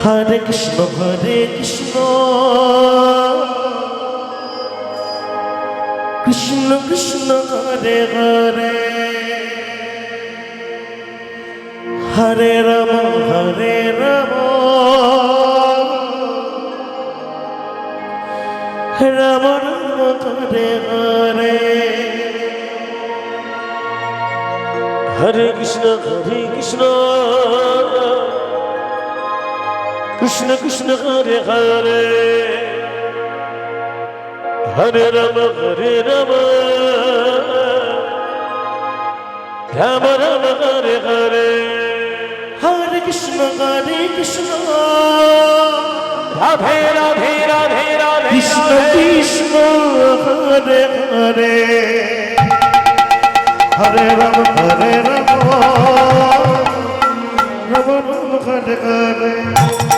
Hare Krishna Krishna Krishna Hare Hare Hare Rama Rama Rama Hare Hare Hare Krishna Krishna Krishna Hare Hare Hare Rama Rama Rama Hare Hare Hare Krishna Radhe Radhe Radhe Radhe Krishna Krishna Hare Hare Hare Rama Rama Rama Hare Hare Hare Krishna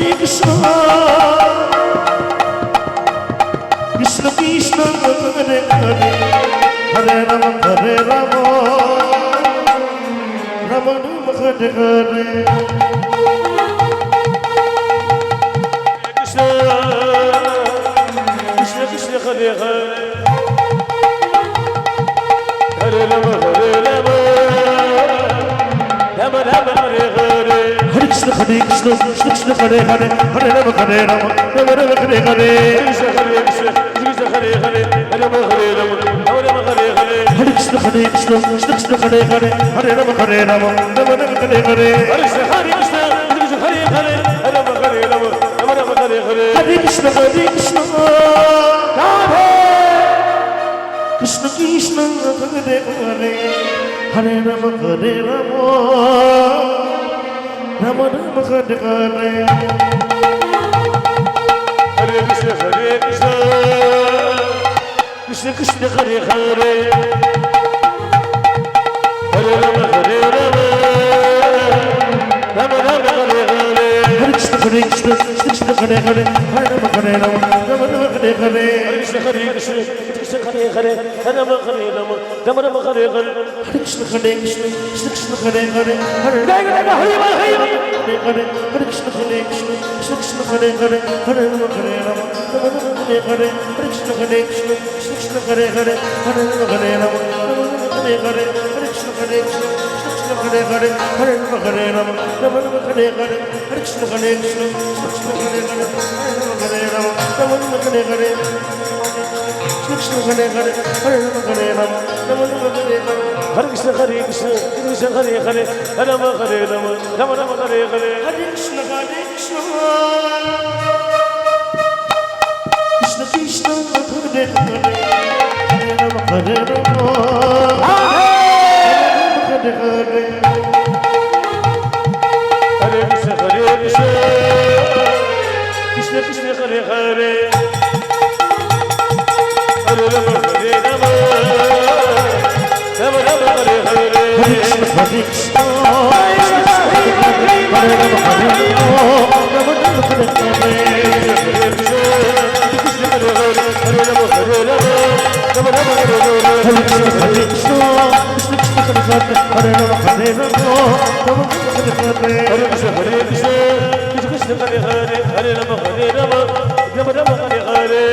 Krishna Krishna Hare Hare Hare Rama Hare Krishna Krishna Krishna Hare Hare Hare Rama Rama Rama Hare Hare Krishna Krishna Hare Hare Hare Rama Rama Rama Hare Hare Hare Krishna Krishna Hare Hare Hare Rama Rama Rama Hare Hare Krishna Hare Hare Rama Hare Rama Rama Hare Hare Hare Krishna Krishna Hare Hare Hare Rama Rama Rama Hare Hare Hare Krishna Hare Hare Rama Hare Rama Rama Hare Hare Hare Krishna Radhe Krishna Krishna Hare Hare Hare Rama Rama Rama Hare Hare Hare Krishna Krishna Krishna Hare Hare Hare Rama Rama Rama Hare Hare Hare Krishna Krishna Hare Hare Hare Rama Rama Rama Hare Hare Hare Krishna Krishna Hare Hare Hare Rama Rama Hare Hare Hare Krishna Krishna Hare Hare Hare Rama Hare Hare Hare Krishna Krishna Hare Hare Hare Rama Hare Rama Hare Hare Hare Krishna Krishna Hare Hare Hare Rama Hare Rama Hare Hare Hare Krishna Krishna Hare Hare Hare Rama Hare Rama Hare Hare Hare Krishna Krishna Hare Hare Hare Rama Hare Hare Krishna Hare Hare Hare Rama Hare Rama Hare Hare Hare Krishna Hare Krishna Hare Hare Hare Rama Hare Rama Hare Hare Hare Krishna Krishna Krishna Hare Hare Hare Rama Hare Rama Hare Hare Hare Krishna Krishna Krishna Hare Hare Hare Rama Hare Rama Rama Rama Hare Hare Hare Krishna Krishna Hare Rama Hare Rama Rama Rama Hare Hare Hare Krishna Hare Hare Hare Rama Hare Rama Rama Rama Hare Hare Hare Krishna Krishna Hare Rama Hare Rama Rama Rama Hare Hare Hare Krishna Krishna Hare Hare Hare Rama Hare Rama Rama Rama Hare Hare